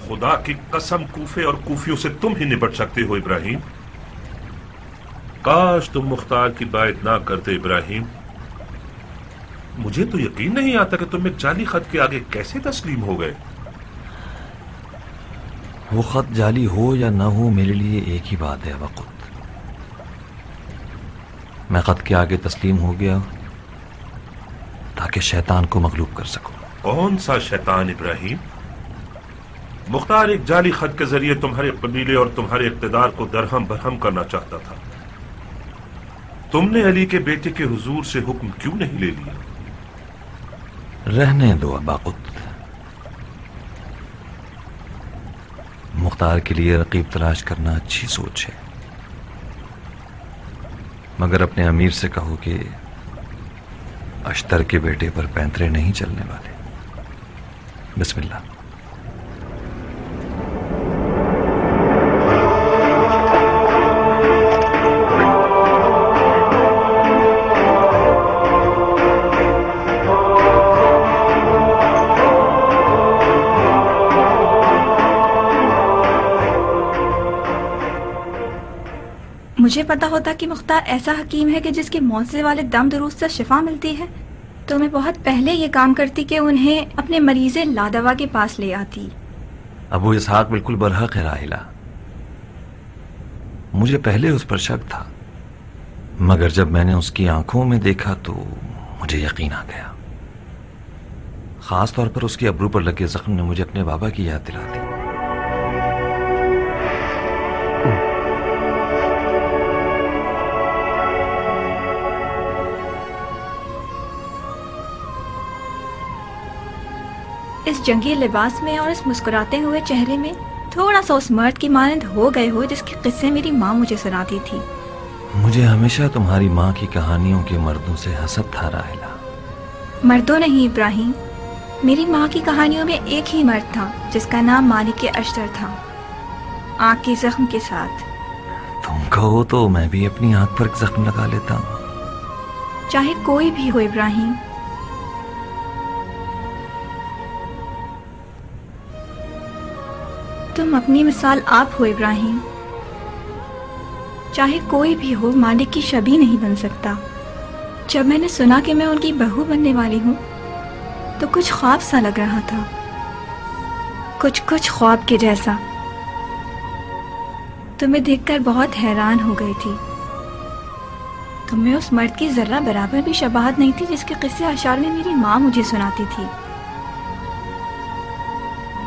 खुदा की कसम कूफे और कूफियों से तुम ही निपट सकते हो इब्राहिम। काश तुम मुख्तार की बात ना करते इब्राहिम। मुझे तो यकीन नहीं आता कि तुम एक जाली खत के आगे कैसे तस्लीम हो गए। वो खत जाली हो या ना हो मेरे लिए एक ही बात है वक़्त। मैं खत के आगे तस्लीम हो गया ताकि शैतान को मगलूब कर सकूं। कौन सा शैतान इब्राहिम? मुख्तार एक जाली खत के जरिए तुम्हारे कबीले और तुम्हारे इक्तदार को दरहम बरहम करना चाहता था। तुमने अली के बेटे के हुजूर से हुक्म क्यों नहीं ले लिया? रहने दो अबाकुत। मुख्तार के लिए रकीब तलाश करना अच्छी सोच है, मगर अपने अमीर से कहो कि अश्तर के बेटे पर पैंतरे नहीं चलने वाले। बिस्मिल्लाह। मुझे पता होता कि मुख्तार ऐसा हकीम है कि जिसके मौजे वाले दम दुरूस्त से शिफा मिलती है, तो मैं बहुत पहले ये काम करती कि उन्हें अपने मरीज़े लादवा के पास ले आती। अबू इसहाक बिल्कुल बरहक है राहिला। मुझे पहले उस पर शक था, मगर जब मैंने उसकी आंखों में देखा तो मुझे यकीन आ गया। खास तौर पर उसकी अब्रू पर लगे जख्म ने मुझे अपने बाबा की याद दिला दी। इस जंगी लिबास में और इस मुस्कुराते हुए चेहरे में थोड़ा सा उस मर्द की मानंद हो गए हो जिसके किस्से मेरी माँ मुझे सुनाती थी। मुझे हमेशा तुम्हारी माँ की कहानियों के मर्दों से हसद था राहिला। मर्दों नहीं इब्राहिम, मेरी माँ की कहानियों में एक ही मर्द था जिसका नाम मालिक अश्तर था, आँख के जख्म के साथ। तुम कहो तो मैं भी अपनी आँख पर जख्म लगा लेता हूँ। चाहे कोई भी हो इब्राहिम। तुम अपनी मिसाल आप हो इब्राहिम। चाहे कोई भी हो, मालिक की शबीह नहीं बन सकता। जब मैंने सुना कि मैं उनकी बहू बनने वाली हूँ तो कुछ ख्वाब सा लग रहा था, कुछ ख्वाब के जैसा। तुम्हें देखकर बहुत हैरान हो गई थी। तुम्हें उस मर्द की जर्रा बराबर भी शबाहत नहीं थी जिसके किस्से अशार में मेरी माँ मुझे सुनाती थी।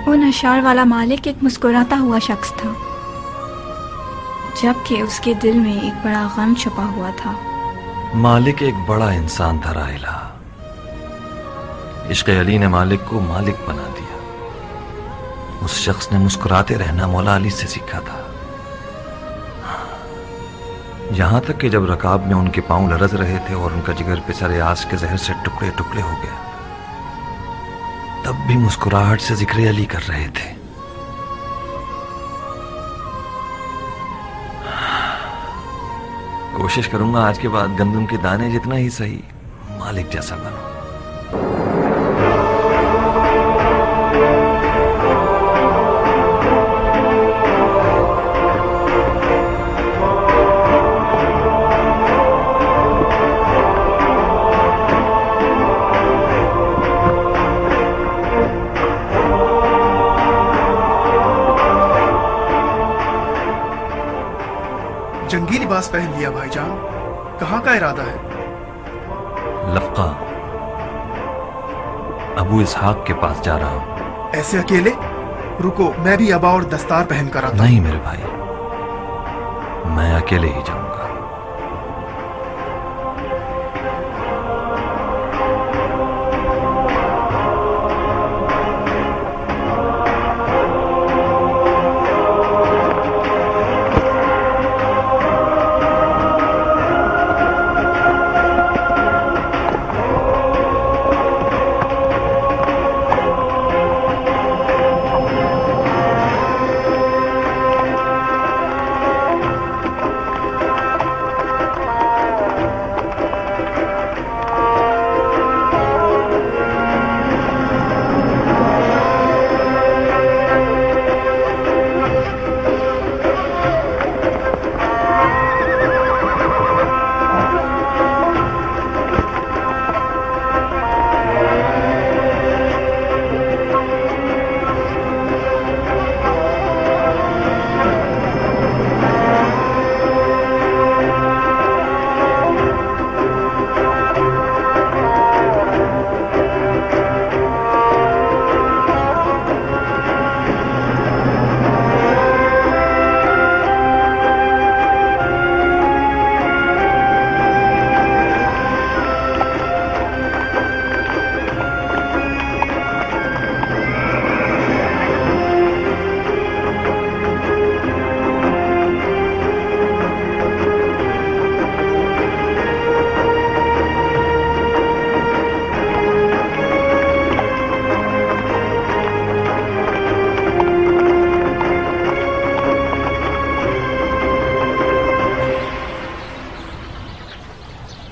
उन अशार वाला मालिक एक मुस्कुराता हुआ शख्स था, जबकि उसके दिल में एक बड़ा गम छुपा हुआ था। मालिक एक बड़ा इंसान था राहिला। इश्क़ अली ने मालिक को मालिक बना दिया। उस शख्स ने मुस्कुराते रहना मौला अली से सीखा था। यहां तक कि जब रकाब में उनके पांव लरज रहे थे और उनका जिगर पिसरे आस के जहर से टुकड़े टुकड़े हो गया, तब भी मुस्कुराहट से जिक्र अली कर रहे थे। कोशिश करूंगा आज के बाद गंदम के दाने जितना ही सही मालिक जैसा बनूं। जंगी लिबास पहन लिया भाईजान, कहाँ का इरादा है? लफका, अबू इसहाक के पास जा रहा हूं। ऐसे अकेले? रुको, मैं भी अबा और दस्तार पहन कर आता हूं। नहीं मेरे भाई, मैं अकेले ही जाऊंगा।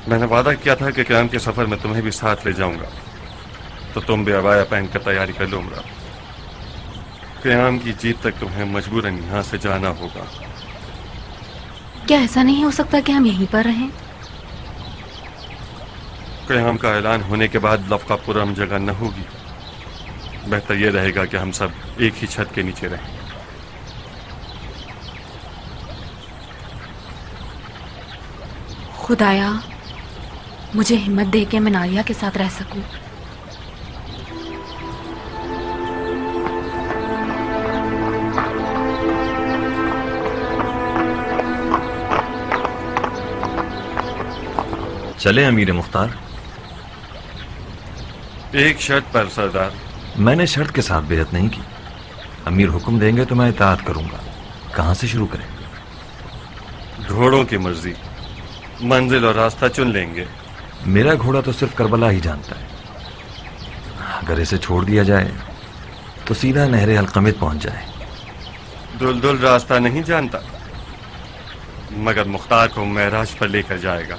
मैंने वादा किया था कि क़याम के सफर में तुम्हें भी साथ ले जाऊंगा, तो तुम भी अबाया पहनकर तैयारी कर लो उमरा। क़याम की जीत तक तुम्हें मजबूरन यहाँ से जाना होगा। क्या ऐसा नहीं हो सकता कि हम यहीं पर रहें? क़याम का ऐलान होने के बाद लफ्का पुरम जगह न होगी। बेहतर यह रहेगा कि हम सब एक ही छत के नीचे रहें। खुदाया, मुझे हिम्मत दे के मैं नारिया के साथ रह सकूं। चले अमीर मुख्तार। एक शर्त पर सरदार। मैंने शर्त के साथ बेइज्जत नहीं की। अमीर हुक्म देंगे तो मैं इताअत करूंगा। कहां से शुरू करें? घोड़ों की मर्जी, मंजिल और रास्ता चुन लेंगे। मेरा घोड़ा तो सिर्फ करबला ही जानता है। अगर इसे छोड़ दिया जाए तो सीधा नहरे अलकमित पहुंच जाए। दुलदुल रास्ता नहीं जानता, मगर मुख्तार को महराज पर लेकर जाएगा।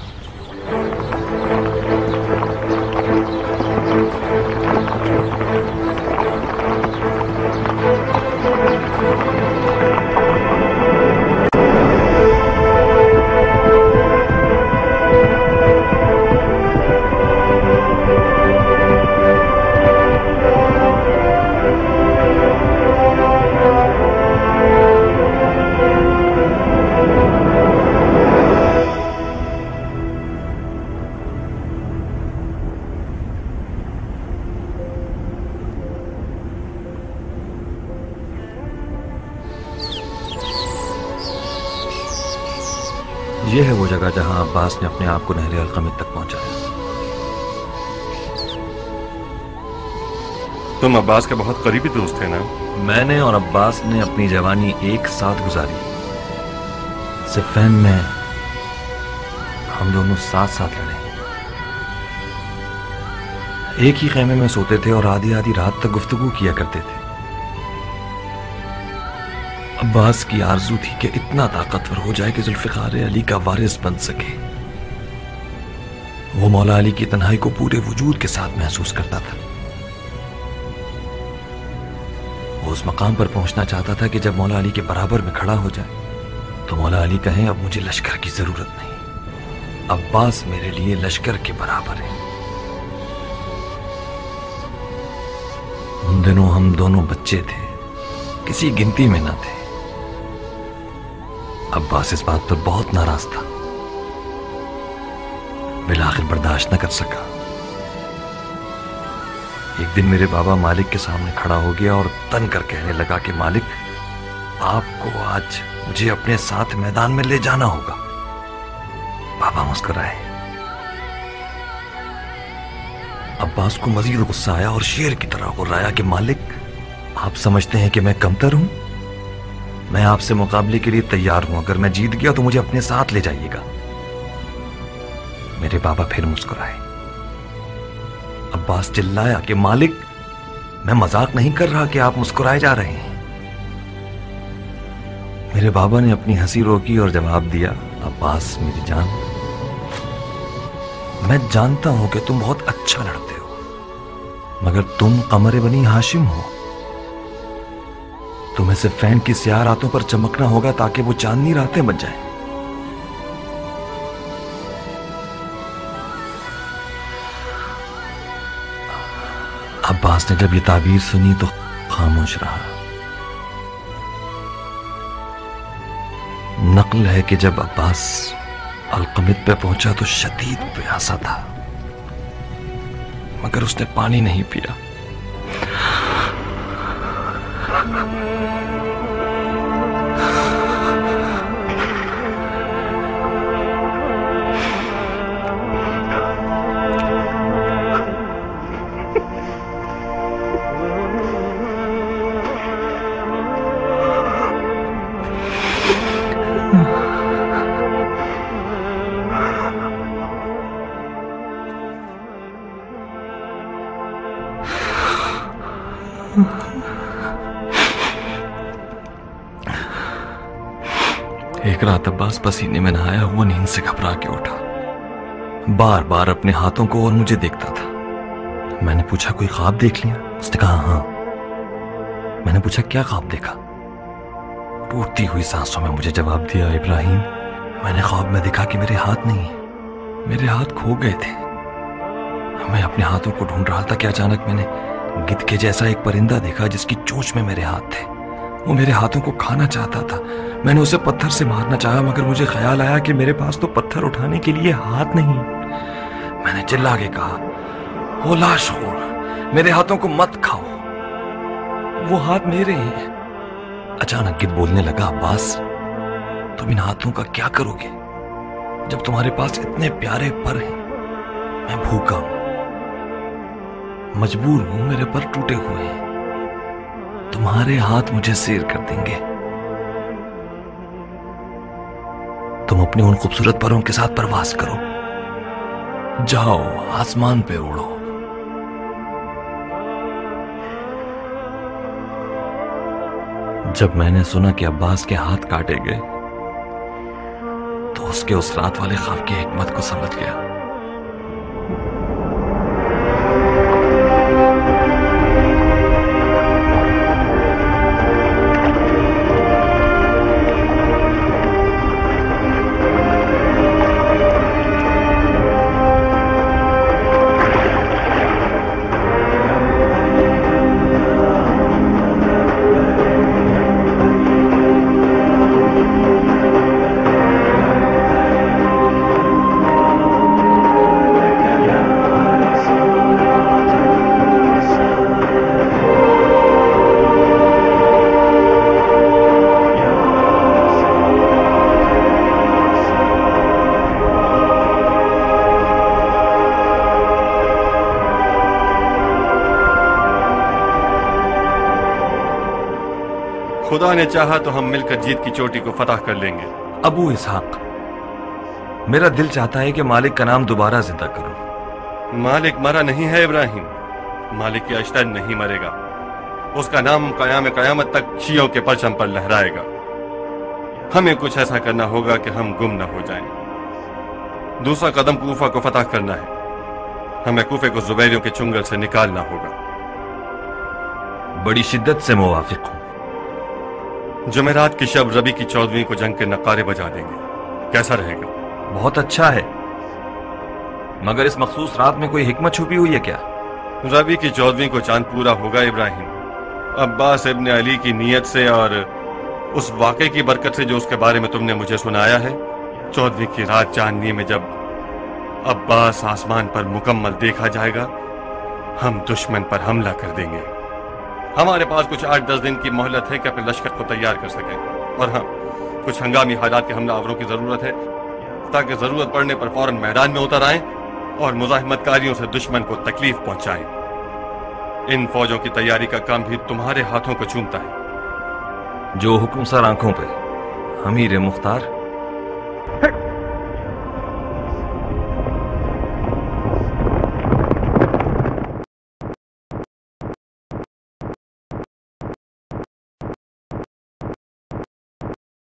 यह है वो जगह जहां अब्बास ने अपने आप को नहरे अलकमित तक पहुंचाया। तुम अब्बास के बहुत करीबी दोस्त थे ना? मैंने और अब्बास ने अपनी जवानी एक साथ गुजारी। सिफ़ैन में हम दोनों साथ साथ लड़े। एक ही खेमे में सोते थे और आधी आधी रात तक गुफ्तगू किया करते थे। अब्बास की आरज़ू थी कि इतना ताकतवर हो जाए कि जुल्फ़िकार अली का वारिस बन सके। वो मौला अली की तन्हाई को पूरे वजूद के साथ महसूस करता था। वो उस मकाम पर पहुंचना चाहता था कि जब मौला अली के बराबर में खड़ा हो जाए तो मौला अली कहें, अब मुझे लश्कर की जरूरत नहीं, अब्बास मेरे लिए लश्कर के बराबर है। उन दिनों हम दोनों बच्चे थे, किसी गिनती में न थे। अब्बास इस बात पर बहुत नाराज था, बिलाखिर बर्दाश्त न कर सका। एक दिन मेरे बाबा मालिक के सामने खड़ा हो गया और तन कर कहने लगा कि मालिक, आपको आज मुझे अपने साथ मैदान में ले जाना होगा। बाबा मुस्कुराए। अब्बास को मजीद गुस्सा आया और शेर की तरह गुर्राया कि मालिक, आप समझते हैं कि मैं कमतर हूं? मैं आपसे मुकाबले के लिए तैयार हूं। अगर मैं जीत गया तो मुझे अपने साथ ले जाइएगा। मेरे बाबा फिर मुस्कुराए। अब्बास चिल्लाया कि मालिक, मैं मजाक नहीं कर रहा कि आप मुस्कुराए जा रहे हैं। मेरे बाबा ने अपनी हंसी रोकी और जवाब दिया, अब्बास मेरी जान, मैं जानता हूं कि तुम बहुत अच्छा लड़ते हो, मगर तुम कमर बनी हाशिम हो। तुम्हें सिफ़ैन की स्याह रातों पर चमकना होगा ताकि वो चांदनी रातें बन जाएं। अब्बास ने जब ये ताबीर सुनी तो खामोश रहा। नकल है कि जब अब्बास अलकमित पे पहुंचा तो शदीद प्यासा था, मगर उसने पानी नहीं पिया। एक रात अब्बास पसीने में नहाया हुआ नींद से घबरा के उठा। बार बार अपने हाथों को और मुझे देखता था। मैंने पूछा कोई ख्वाब देख लिया? उसने कहा हाँ। मैंने पूछा क्या ख्वाब देखा? टूटती हुई सांसों में मुझे जवाब दिया, इब्राहिम मैंने ख्वाब में देखा कि मेरे हाथ नहीं है, मेरे हाथ खो गए थे। मैं अपने हाथों को ढूंढ रहा था कि अचानक मैंने गिद्ध के जैसा एक परिंदा देखा जिसकी चोंच में मेरे हाथ थे। वो मेरे हाथों को खाना चाहता था। मैंने उसे पत्थर से मारना चाहा मगर मुझे ख्याल आया कि मेरे पास तो पत्थर उठाने के लिए हाथ नहीं। मैंने चिल्ला के कहा, ओ लाशखोर, मेरे हाथों को मत खाओ, वो हाथ मेरे हैं। अचानक गिद्ध बोलने लगा, अब्बास तुम इन हाथों का क्या करोगे जब तुम्हारे पास इतने प्यारे पर हैं? मैं भूखा हूं, मजबूर हूं, मेरे पर टूटे हुए हैं, तुम्हारे हाथ मुझे सैर कर देंगे। तुम अपने उन खूबसूरत परों के साथ परवास करो, जाओ आसमान पे उड़ो। जब मैंने सुना कि अब्बास के हाथ काटे गए तो उसके उस रात वाले ख्वाब की हिकमत को समझ गया। खुदा ने चाहा तो हम मिलकर जीत की चोटी को फतह कर लेंगे। अबू इसहाक, मेरा दिल चाहता है कि मालिक का नाम दोबारा जिंदा करूं। मालिक मरा नहीं है इब्राहिम, मालिक की अश्तर नहीं मरेगा। उसका नाम कयामत तक शियों के परचम पर लहराएगा। हमें कुछ ऐसा करना होगा कि हम गुम न हो जाएं। दूसरा कदम कूफा को फतह करना है। हमें कूफे को जुबैरियों के चुंगल से निकालना होगा। बड़ी शिद्दत से मुवाफिक हूं। जुमेरात की शब रबी की 14वीं को जंग के नकारे बजा देंगे। कैसा रहेगा? बहुत अच्छा है, मगर इस मखसूस रात में कोई हिकमत छुपी हुई है क्या? रबी की 14वीं को चांद पूरा होगा इब्राहिम। अब्बास इब्न अली की नीयत से और उस वाक़े की बरकत से जो उसके बारे में तुमने मुझे सुनाया है, 14वीं की रात चांदनी में जब अब्बास आसमान पर मुकम्मल देखा जाएगा, हम दुश्मन पर हमला कर देंगे। हमारे पास कुछ 8-10 दिन की मोहलत है कि अपने लश्कर को तैयार कर सकें। और हाँ, कुछ हंगामी हालात के हमलावरों की जरूरत है ताकि जरूरत पड़ने पर फौरन मैदान में उतर आएं और मुजाहिमतकारियों से दुश्मन को तकलीफ पहुंचाएं। इन फौजों की तैयारी का काम भी तुम्हारे हाथों को चूमता है। जो हुक्म सर आंखों पे, अमीर मुख्तार।